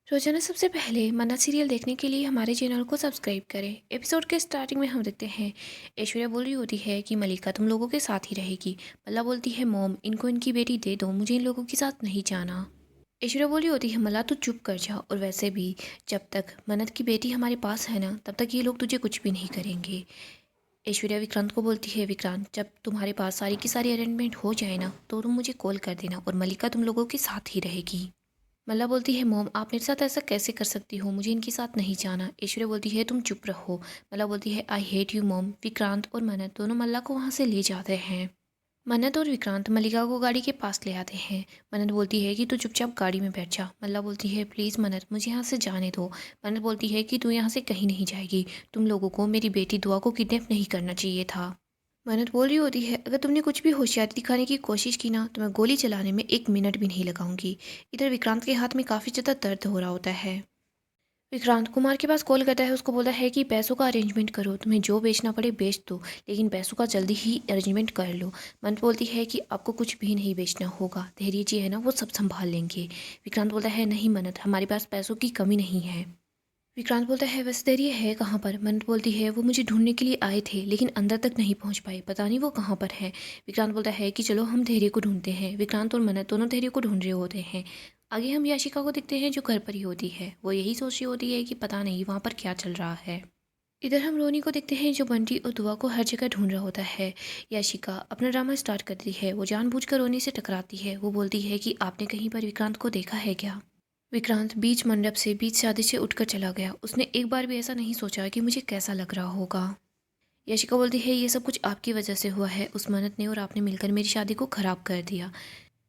रोजाना सबसे पहले मन्नत सीरियल देखने के लिए हमारे चैनल को सब्सक्राइब करें। एपिसोड के स्टार्टिंग में हम देखते हैं ऐश्वर्या बोल रही होती है कि मलिका तुम लोगों के साथ ही रहेगी। मल्ला बोलती है मॉम इनको इनकी बेटी दे दो, मुझे इन लोगों के साथ नहीं जाना। ऐश्वर्या बोली होती है मल्ला तू चुप कर जा, और वैसे भी जब तक मन्नत की बेटी हमारे पास है ना तब तक ये लोग तुझे कुछ भी नहीं करेंगे। ऐश्वर्या विक्रांत को बोलती है विक्रांत जब तुम्हारे पास सारी की सारी अरेंजमेंट हो जाए ना तो तुम मुझे कॉल कर देना, और मलिका तुम लोगों के साथ ही रहेगी। मल्ला बोलती है मॉम आप मेरे साथ ऐसा कैसे कर सकती हो, मुझे इनके साथ नहीं जाना। ऐश्वर्या बोलती है तुम चुप रहो। मल्ला बोलती है I hate you mom. Vikrant और मन्नत दोनों मल्ला को वहाँ से ले जाते हैं। मन्नत और विक्रांत मल्लिका को गाड़ी के पास ले आते हैं। मन्नत बोलती है कि तू चुपचाप गाड़ी में बैठ जा। मल्ला बोलती है प्लीज़ मन्नत मुझे यहाँ से जाने दो। मन्नत बोलती है कि तू यहाँ से कहीं नहीं जाएगी, तुम लोगों को मेरी बेटी दुआ को किडनैप नहीं करना चाहिए था। मन्नत बोल रही होती है अगर तुमने कुछ भी होशियारी दिखाने की कोशिश की ना तो मैं गोली चलाने में 1 मिनट भी नहीं लगाऊंगी। इधर विक्रांत के हाथ में काफ़ी ज़्यादा दर्द हो रहा होता है। विक्रांत कुमार के पास कॉल करता है, उसको बोलता है कि पैसों का अरेंजमेंट करो, तुम्हें जो बेचना पड़े बेच दो, लेकिन पैसों का जल्दी ही अरेंजमेंट कर लो। मन्नत बोलती है कि आपको कुछ भी नहीं बेचना होगा, धैर्य जी है ना वो सब संभाल लेंगे। विक्रांत बोलता है नहीं मन्नत हमारे पास पैसों की कमी नहीं है। विक्रांत बोलता है वैसे धैर्य है कहाँ पर। मन्नत बोलती है वो मुझे ढूंढने के लिए आए थे लेकिन अंदर तक नहीं पहुंच पाए, पता नहीं वो कहाँ पर है। विक्रांत बोलता है कि चलो हम धैर्य को ढूंढते हैं। विक्रांत और मन्नत दोनों धैर्य को ढूंढ रहे होते हैं। आगे हम याशिका को देखते हैं जो घर पर ही होती है। वो यही सोच रही होती है कि पता नहीं वहाँ पर क्या चल रहा है। इधर हम रोनी को देखते हैं जो बंटी और दुआ को हर जगह ढूंढ रहा होता है। याशिका अपना ड्रामा स्टार्ट करती है, वो जानबूझकर रोनी से टकराती है। वो बोलती है कि आपने कहीं पर विक्रांत को देखा है क्या। विक्रांत बीच मंडप से बीच शादी से उठकर चला गया, उसने एक बार भी ऐसा नहीं सोचा कि मुझे कैसा लग रहा होगा। यशिका बोलती है ये सब कुछ आपकी वजह से हुआ है, उस मन्नत ने और आपने मिलकर मेरी शादी को खराब कर दिया।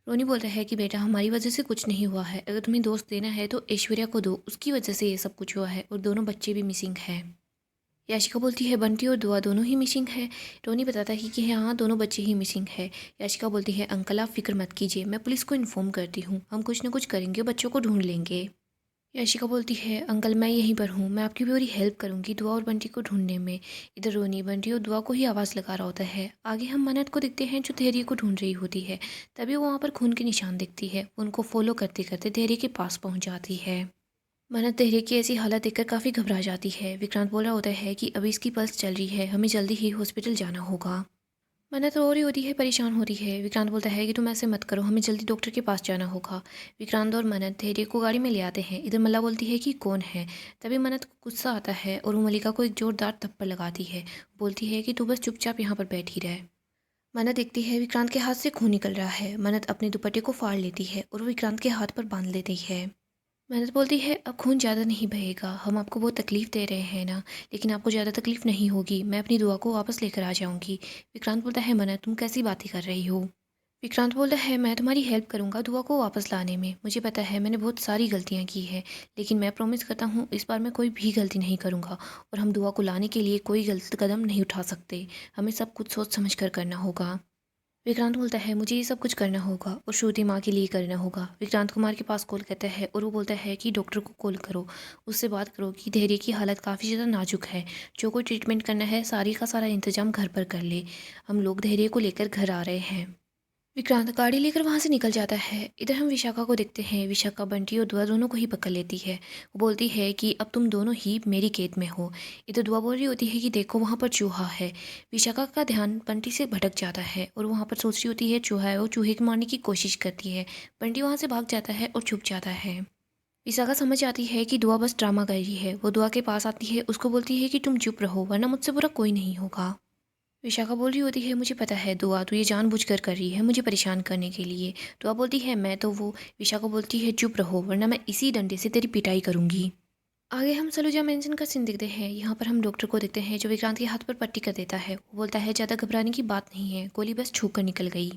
रोनी बोलता है कि बेटा हमारी वजह से कुछ नहीं हुआ है, अगर तुम्हें दोस्त देना है तो ऐश्वर्या को दो, उसकी वजह से ये सब कुछ हुआ है और दोनों बच्चे भी मिसिंग हैं। याशिका बोलती है बंटी और दुआ दोनों ही मिसिंग है। टोनी बताता है कि हाँ दोनों बच्चे ही मिसिंग है। याशिका बोलती है अंकल आप फिक्र मत कीजिए, मैं पुलिस को इन्फॉर्म करती हूँ, हम कुछ ना कुछ करेंगे, बच्चों को ढूंढ लेंगे। याशिका बोलती है अंकल मैं यहीं पर हूँ, मैं आपकी पूरी हेल्प करूँगी दुआ और बंटी को ढूंढने में। इधर रोनी बंटी और दुआ को ही आवाज़ लगा रहा होता है। आगे हम मन्नत को दिखते हैं जो धैर्य को ढूंढ रही होती है। तभी वो वहाँ पर खून के निशान दिखती है, उनको फॉलो करते करते धैर्य के पास पहुँच जाती है। मन्नत धैर्य की ऐसी हालत देखकर काफ़ी घबरा जाती है। विक्रांत बोल रहा होता है कि अभी इसकी पल्स चल रही है, हमें जल्दी ही हॉस्पिटल जाना होगा। मन्नत रो रही होती है, परेशान हो रही है। विक्रांत बोलता है कि तुम ऐसे मत करो, हमें जल्दी डॉक्टर के पास जाना होगा। विक्रांत और मन्नत धैर्य को गाड़ी में ले आते हैं। इधर मल्ला बोलती है कि कौन है। तभी मन्नत को गुस्सा आता है और वो मल्लिका को एक जोरदार थप्पड़ लगाती है। बोलती है कि तू बस चुपचाप यहाँ पर बैठी रहे। मन्नत देखती है विक्रांत के हाथ से खून निकल रहा है। मन्नत अपने दुपट्टे को फाड़ लेती है और वो विक्रांत के हाथ पर बांध लेती है। मेहनत बोलती है अब खून ज़्यादा नहीं बहेगा, हम आपको बहुत तकलीफ़ दे रहे हैं ना, लेकिन आपको ज़्यादा तकलीफ़ नहीं होगी, मैं अपनी दुआ को वापस लेकर आ जाऊंगी। विक्रांत बोलता है मन्नत तुम कैसी बातें कर रही हो। विक्रांत बोलता है मैं तुम्हारी हेल्प करूंगा दुआ को वापस लाने में, मुझे पता है मैंने बहुत सारी गलतियां की है, लेकिन मैं प्रॉमिस करता हूँ इस बार मैं कोई भी गलती नहीं करूंगा, और हम दुआ को लाने के लिए कोई गलत कदम नहीं उठा सकते, हमें सब कुछ सोच समझ कर करना होगा। विक्रांत बोलता है मुझे ये सब कुछ करना होगा और श्रुति माँ के लिए करना होगा। विक्रांत कुमार के पास कॉल करता है और वो बोलता है कि डॉक्टर को कॉल करो, उससे बात करो कि धैर्य की हालत काफ़ी ज़्यादा नाजुक है, जो कोई ट्रीटमेंट करना है सारी का सारा इंतजाम घर पर कर ले, हम लोग धैर्य को लेकर घर आ रहे हैं। विक्रांत गाड़ी लेकर वहाँ से निकल जाता है। इधर हम विशाखा को देखते हैं। विशाखा बंटी और दुआ दोनों को ही पकड़ लेती है। वो बोलती है कि अब तुम दोनों ही मेरी कैद में हो। इधर दुआ बोल रही होती है कि देखो वहाँ पर चूहा है। विशाखा का ध्यान बंटी से भटक जाता है और वहाँ पर सोच रही होती है चूहा है, वो चूहे को मारने की कोशिश करती है। बंटी वहाँ से भाग जाता है और छुप जाता है। विशाखा समझ आती है कि दुआ बस ड्रामा कर रही है। वो दुआ के पास आती है, उसको बोलती है कि तुम चुप रहो वरना मुझसे बुरा कोई नहीं होगा। विशाखा बोल रही होती है मुझे पता है दुआ तू ये जानबूझकर कर रही है मुझे परेशान करने के लिए। दुआ बोलती है मैं तो वो। विशाखा बोलती है चुप रहो वरना मैं इसी डंडे से तेरी पिटाई करूंगी। आगे हम सलूजा मेंशन का सीन देखते हैं। यहाँ पर हम डॉक्टर को देखते हैं जो विक्रांत के हाथ पर पट्टी कर देता है। वो बोलता है ज़्यादा घबराने की बात नहीं है, गोली बस छू कर निकल गई।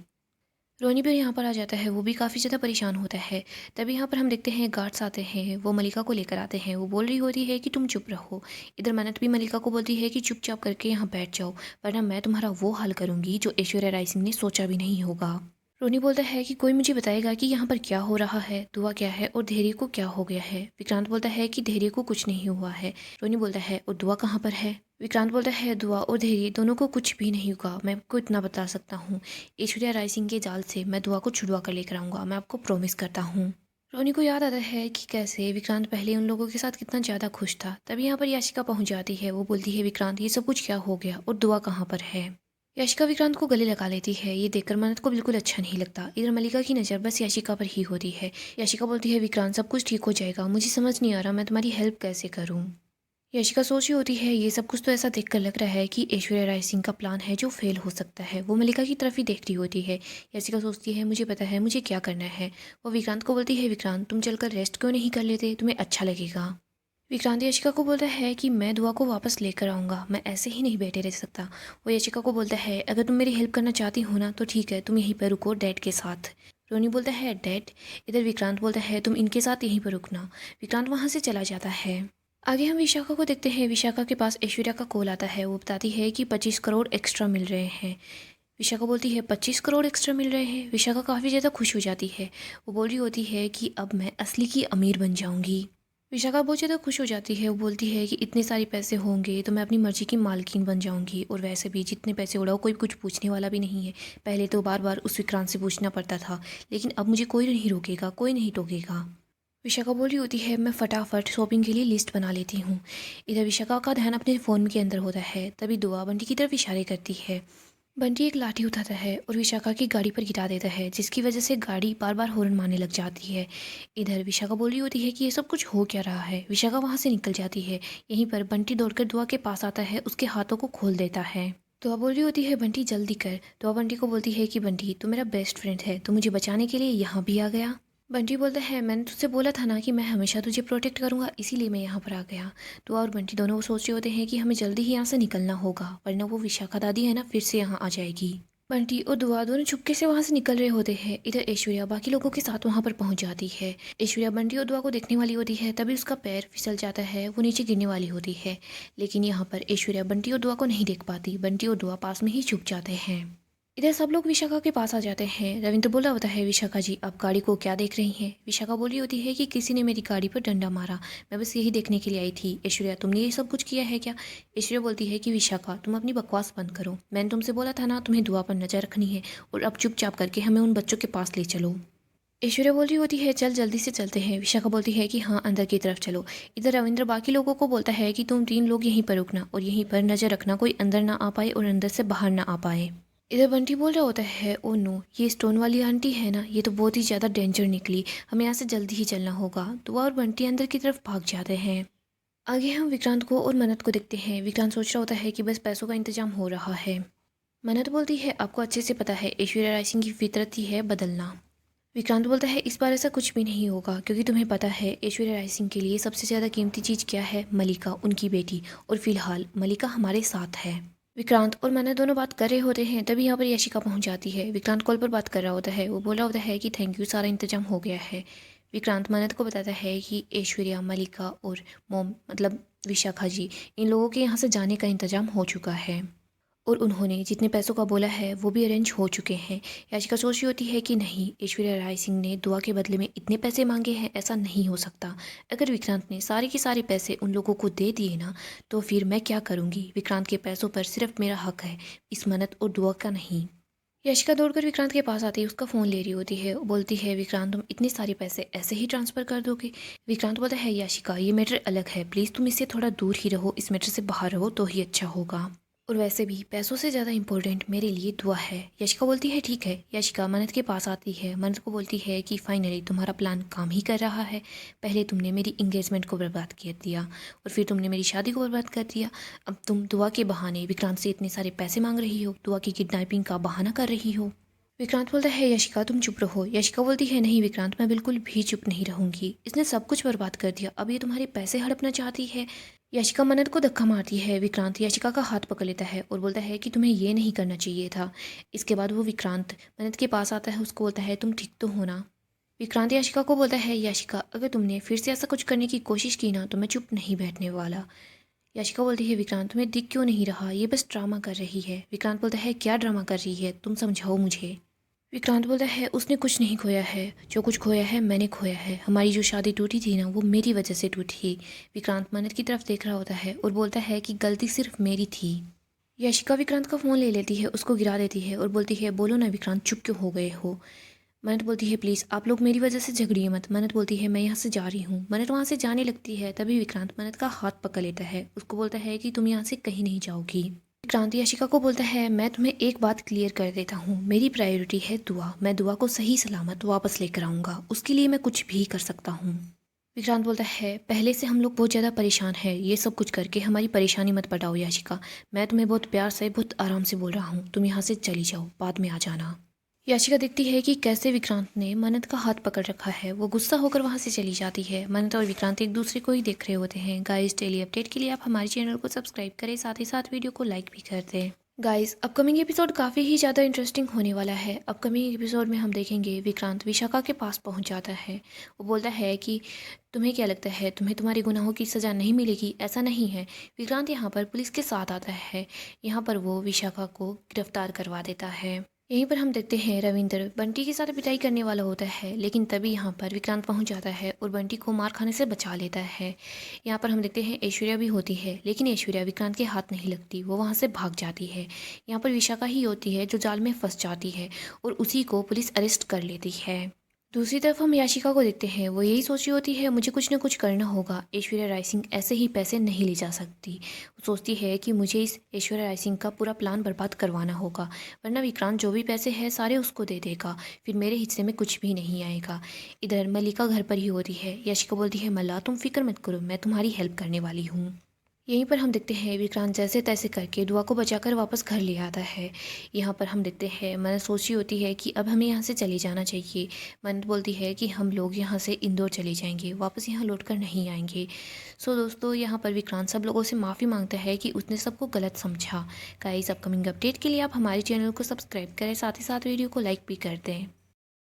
रोनी भी यहाँ पर आ जाता है, वो भी काफ़ी ज़्यादा परेशान होता है। तभी यहाँ पर हम देखते हैं गार्ड्स आते हैं, वो मलिका को लेकर आते हैं। वो बोल रही होती है कि तुम चुप रहो। इधर मन्नत भी मलिका को बोलती है कि चुपचाप करके यहाँ बैठ जाओ, वरना मैं तुम्हारा वो हाल करूँगी जो ऐश्वर्या राय सिंह ने सोचा भी नहीं होगा। रोनी बोलता है कि कोई मुझे बताएगा कि यहाँ पर क्या हो रहा है, दुआ क्या है और धैर्य को क्या हो गया है। विक्रांत बोलता है कि धैर्य को कुछ नहीं हुआ है। रोनी बोलता है और दुआ कहाँ पर है। विक्रांत बोलता है दुआ और धैर्य दोनों को कुछ भी नहीं हुआ, मैं आपको इतना बता सकता हूँ, ऐश्वर्या राय सिंह के जाल से मैं दुआ को छुड़वा कर लेकर आऊँगा, मैं आपको प्रॉमिस करता हूँ। रोनी को याद आता है कि कैसे विक्रांत पहले उन लोगों के साथ कितना ज़्यादा खुश था। तभी यहाँ पर याशिका पहुँच जाती है। वो बोलती है, विक्रांत ये सब कुछ क्या हो गया और दुआ कहाँ पर है। याशिका विक्रांत को गले लगा लेती है। ये देखकर मन्नत को बिल्कुल अच्छा नहीं लगता। इधर मलिका की नज़र बस याशिका पर ही होती है। याशिका बोलती है, विक्रांत सब कुछ ठीक हो जाएगा, मुझे समझ नहीं आ रहा मैं तुम्हारी हेल्प कैसे करूँ। याशिका सोच रही होती है, ये सब कुछ तो ऐसा देखकर लग रहा है कि ऐश्वर्या राय सिंह का प्लान है जो फेल हो सकता है। वो मलिका की तरफ ही देख रही होती है। याशिका सोचती है, मुझे पता है मुझे क्या करना है। वो विक्रांत को बोलती है, विक्रांत तुम चलकर रेस्ट क्यों नहीं कर लेते, तुम्हें अच्छा लगेगा। विक्रांत याशिका को बोलता है कि मैं दुआ को वापस लेकर आऊँगा, मैं ऐसे ही नहीं बैठे रह सकता। वो याशिका को बोलता है, अगर तुम मेरी हेल्प करना चाहती हो ना तो ठीक है, तुम यहीं पर रुको डैड के साथ। रोनी बोलता है, डैड। इधर विक्रांत बोलता है, तुम इनके साथ यहीं पर रुकना। विक्रांत वहाँ से चला जाता है। आगे हम विशाखा को देखते हैं। विशाखा के पास ऐश्वर्या का कॉल आता है। वो बताती है कि 25 करोड़ एक्स्ट्रा मिल रहे हैं। विशाखा बोलती है, 25 करोड़ एक्स्ट्रा मिल रहे हैं। विशाखा काफ़ी ज़्यादा खुश हो जाती है। वो बोल रही होती है कि अब मैं असली की अमीर बन जाऊंगी। विशाखा बहुत ज़्यादा खुश हो जाती है। वो बोलती है कि इतने सारे पैसे होंगे तो मैं अपनी मर्जी की मालकिन बन जाऊंगी, और वैसे भी जितने पैसे उड़ाओ कोई कुछ पूछने वाला भी नहीं है। पहले तो बार बार उस विक्रांत से पूछना पड़ता था, लेकिन अब मुझे कोई नहीं रोकेगा, कोई नहीं टोकेगा। विशाखा बोल रही होती है, मैं फटाफट शॉपिंग के लिए लिस्ट बना लेती हूँ। इधर विशाखा का ध्यान अपने फ़ोन के अंदर होता है। तभी दुआ बंटी की तरफ इशारे करती है। बंटी एक लाठी उठाता है और विशाखा की गाड़ी पर गिरा देता है, जिसकी वजह से गाड़ी बार बार हॉर्न मारने लग जाती है। इधर विशाखा बोल रही होती है कि ये सब कुछ हो क्या रहा है। विशाखा वहाँ से निकल जाती है। यहीं पर बंटी दौड़कर दुआ के पास आता है, उसके हाथों को खोल देता है। दुआ बोल रही होती है, बंटी जल्दी कर। दुआ बंटी को बोलती है कि बंटी तू मेरा बेस्ट फ्रेंड है, तो मुझे बचाने के लिए यहाँ भी आ गया। बंटी बोलता है, मैंने तुझसे बोला था ना कि मैं हमेशा तुझे प्रोटेक्ट करूंगा, इसीलिए मैं यहाँ पर आ गया। दुआ और बंटी दोनों सोच रहे होते हैं कि हमें जल्दी ही यहाँ से निकलना होगा, वरना वो विशाखा दादी है ना फिर से यहाँ आ जाएगी। बंटी और दुआ दोनों चुपके से वहाँ से निकल रहे होते हैं। इधर ऐश्वर्या बाकी लोगों के साथ वहाँ पर पहुँच जाती है। ऐश्वर्या बंटी और दुआ को देखने वाली होती है, तभी उसका पैर फिसल जाता है, वो नीचे गिरने वाली होती है। लेकिन यहाँ पर ऐश्वर्या बंटी और दुआ को नहीं देख पाती। बंटी और दुआ पास में ही छुप जाते हैं। इधर सब लोग विशाखा के पास आ जाते हैं। रविंद्र बोला होता है, विशाखा जी आप गाड़ी को क्या देख रही हैं। विशाखा बोली होती है कि किसी ने मेरी गाड़ी पर डंडा मारा, मैं बस यही देखने के लिए आई थी। ऐश्वर्या तुमने ये सब कुछ किया है क्या। ऐश्वर्या बोलती है कि विशाखा तुम अपनी बकवास बंद करो, मैंने तुमसे बोला था ना तुम्हें दुआ पर नजर रखनी है, और अब चुपचाप करके हमें उन बच्चों के पास ले चलो। ऐश्वर्या बोल रही होती है, चल जल्दी से चलते हैं। विशाखा बोलती है कि हाँ अंदर की तरफ चलो। इधर रविंद्र बाकी लोगों को बोलता है कि तुम 3 लोग यहीं पर रुकना और यहीं पर नजर रखना, कोई अंदर ना आ पाए और अंदर से बाहर ना आ पाए। इधर बंटी बोल रहा होता है, ओ नो ये स्टोन वाली आंटी है ना, ये तो बहुत ही ज़्यादा डेंजर निकली, हमें यहाँ से जल्दी ही चलना होगा। दुआ और बंटी अंदर की तरफ भाग जाते हैं। आगे हम विक्रांत को और मन्नत को देखते हैं। विक्रांत सोच रहा होता है कि बस पैसों का इंतजाम हो रहा है। मन्नत बोलती है, आपको अच्छे से पता है ऐश्वर्या राय सिंह की फितरत ही है बदलना। विक्रांत बोलता है, इस बार ऐसा कुछ भी नहीं होगा, क्योंकि तुम्हें पता है ऐश्वर्या राय सिंह के लिए सबसे ज़्यादा कीमती चीज़ क्या है, मलिका, उनकी बेटी, और फिलहाल मलिका हमारे साथ है। विक्रांत और मन्नत दोनों बात कर रहे होते हैं, तभी यहाँ पर यशिका पहुँच जाती है। विक्रांत कॉल पर बात कर रहा होता है। वो बोला होता है कि थैंक यू, सारा इंतजाम हो गया है। विक्रांत मन्नत को बताता है कि ऐश्वर्या, मलिका और मोम मतलब विशाखा जी, इन लोगों के यहाँ से जाने का इंतजाम हो चुका है, और उन्होंने जितने पैसों का बोला है वो भी अरेंज हो चुके हैं। याशिका सोच रही होती है कि नहीं, ऐश्वर्या राय सिंह ने दुआ के बदले में इतने पैसे मांगे हैं, ऐसा नहीं हो सकता। अगर विक्रांत ने सारे के सारे पैसे उन लोगों को दे दिए ना, तो फिर मैं क्या करूँगी। विक्रांत के पैसों पर सिर्फ मेरा हक है, इस मन्नत और दुआ का नहीं। याशिका दौड़कर विक्रांत के पास आती है, उसका फ़ोन ले रही होती है। बोलती है, विक्रांत तुम इतने सारे पैसे ऐसे ही ट्रांसफ़र कर दोगे। विक्रांत बोलता है, याशिका ये मैटर अलग है, प्लीज़ तुम इससे थोड़ा दूर ही रहो, इस मैटर से बाहर रहो तो ही अच्छा होगा, और वैसे भी पैसों से ज़्यादा इम्पोर्टेंट मेरे लिए दुआ है। याशिका बोलती है, ठीक है। याशिका मन्नत के पास आती है। मन्नत को बोलती है कि फाइनली तुम्हारा प्लान काम ही कर रहा है। पहले तुमने मेरी इंगेजमेंट को बर्बाद कर दिया, और फिर तुमने मेरी शादी को बर्बाद कर दिया। अब तुम दुआ के बहाने विक्रांत से इतने सारे पैसे मांग रही हो, दुआ की किडनैपिंग का बहाना कर रही हो। विक्रांत बोलता है, यशिका तुम चुप रहो। यशिका बोलती है, नहीं विक्रांत मैं बिल्कुल भी चुप नहीं रहूंगी, इसने सब कुछ बर्बाद कर दिया, अब ये तुम्हारे पैसे हड़पना चाहती है। यशिका मन्नत को धक्का मारती है। विक्रांत यशिका का हाथ पकड़ लेता है और बोलता है कि तुम्हें ये नहीं करना चाहिए था। इसके बाद वो विक्रांत मन्नत के पास आता है, उसको बोलता है, तुम ठीक तो हो ना। विक्रांत यशिका को बोलता है, यशिका अगर तुमने फिर से ऐसा कुछ करने की कोशिश की ना, तो मैं चुप नहीं बैठने वाला। यशिका बोलती है, विक्रांत तुम्हें दिख क्यों नहीं रहा, ये बस ड्रामा कर रही है। विक्रांत बोलता है, क्या ड्रामा कर रही है, तुम समझाओ मुझे। विक्रांत बोलता है, उसने कुछ नहीं खोया है, जो कुछ खोया है मैंने खोया है। हमारी जो शादी टूटी थी ना, वो मेरी वजह से टूटी। विक्रांत मन्नत की तरफ देख रहा होता है और बोलता है कि गलती सिर्फ मेरी थी। यशिका विक्रांत का फ़ोन ले लेती है, उसको गिरा देती है और बोलती है, बोलो ना विक्रांत, चुप क्यों हो गए हो। मन्नत बोलती है प्लीज़ आप लोग मेरी वजह से झगड़िए मत। मन्नत बोलती है मैं यहाँ से जा रही हूँ। मन्नत वहाँ से जाने लगती है, तभी विक्रांत मन्नत का हाथ पकड़ लेता है। उसको बोलता है कि तुम यहाँ से कहीं नहीं जाओगी। विक्रांत यशिका को बोलता है मैं तुम्हें एक बात क्लियर कर देता हूँ, मेरी प्रायोरिटी है दुआ। मैं दुआ को सही सलामत वापस लेकर आऊँगा, उसके लिए मैं कुछ भी कर सकता हूँ। विक्रांत बोलता है पहले से हम लोग बहुत ज़्यादा परेशान हैं, ये सब कुछ करके हमारी परेशानी मत बढ़ाओ याशिका। मैं तुम्हें बहुत प्यार से बहुत आराम से बोल रहा हूँ, तुम यहाँ से चली जाओ, बाद में आ जाना। याशिका देखती है कि कैसे विक्रांत ने मन्नत का हाथ पकड़ रखा है। वो गुस्सा होकर वहाँ से चली जाती है। मन्नत और विक्रांत एक दूसरे को ही देख रहे होते हैं। गाइस डेली अपडेट के लिए आप हमारे चैनल को सब्सक्राइब करें, साथ ही साथ वीडियो को लाइक भी कर दें। गाइस अपकमिंग एपिसोड काफ़ी ही ज़्यादा इंटरेस्टिंग होने वाला है। अपकमिंग एपिसोड में हम देखेंगे विक्रांत विशाखा के पास पहुंच जाता है। वो बोलता है कि तुम्हें क्या लगता है तुम्हें तुम्हारे गुनाहों की सज़ा नहीं मिलेगी? ऐसा नहीं है। विक्रांत यहाँ पर पुलिस के साथ आता है। यहाँ पर वो विशाखा को गिरफ्तार करवा देता है। यहीं पर हम देखते हैं रविंद्र बंटी के साथ पिटाई करने वाला होता है, लेकिन तभी यहाँ पर विक्रांत पहुँच जाता है और बंटी को मार खाने से बचा लेता है। यहाँ पर हम देखते हैं ऐश्वर्या भी होती है, लेकिन ऐश्वर्या विक्रांत के हाथ नहीं लगती, वो वहाँ से भाग जाती है। यहाँ पर विशाखा ही होती है जो जाल में फंस जाती है और उसी को पुलिस अरेस्ट कर लेती है। दूसरी तरफ हम याशिका को देखते हैं, वो यही सोच रही होती है मुझे कुछ ना कुछ करना होगा। ऐश्वर्या राय सिंह ऐसे ही पैसे नहीं ले जा सकती। वो सोचती है कि मुझे इस ऐश्वर्या राय सिंह का पूरा प्लान बर्बाद करवाना होगा, वरना विक्रांत जो भी पैसे हैं सारे उसको दे देगा, फिर मेरे हिस्से में कुछ भी नहीं आएगा। इधर मल्लिका घर पर ही होती है। याशिका बोलती है मल्ला तुम फिक्र मत करो, मैं तुम्हारी हेल्प करने वाली हूँ। यहीं पर हम देखते हैं विक्रांत जैसे तैसे करके दुआ को बचाकर वापस घर ले आता है। यहाँ पर हम देखते हैं मन्नत सोची होती है कि अब हमें यहाँ से चले जाना चाहिए। मन्नत बोलती है कि हम लोग यहाँ से इंदौर चले जाएंगे, वापस यहाँ लौटकर नहीं आएंगे। सो दोस्तों यहाँ पर विक्रांत सब लोगों से माफ़ी मांगता है कि उसने सबको गलत समझा। गाइस अपकमिंग अपडेट के लिए आप हमारे चैनल को सब्सक्राइब करें, साथ ही साथ वीडियो को लाइक भी कर दें।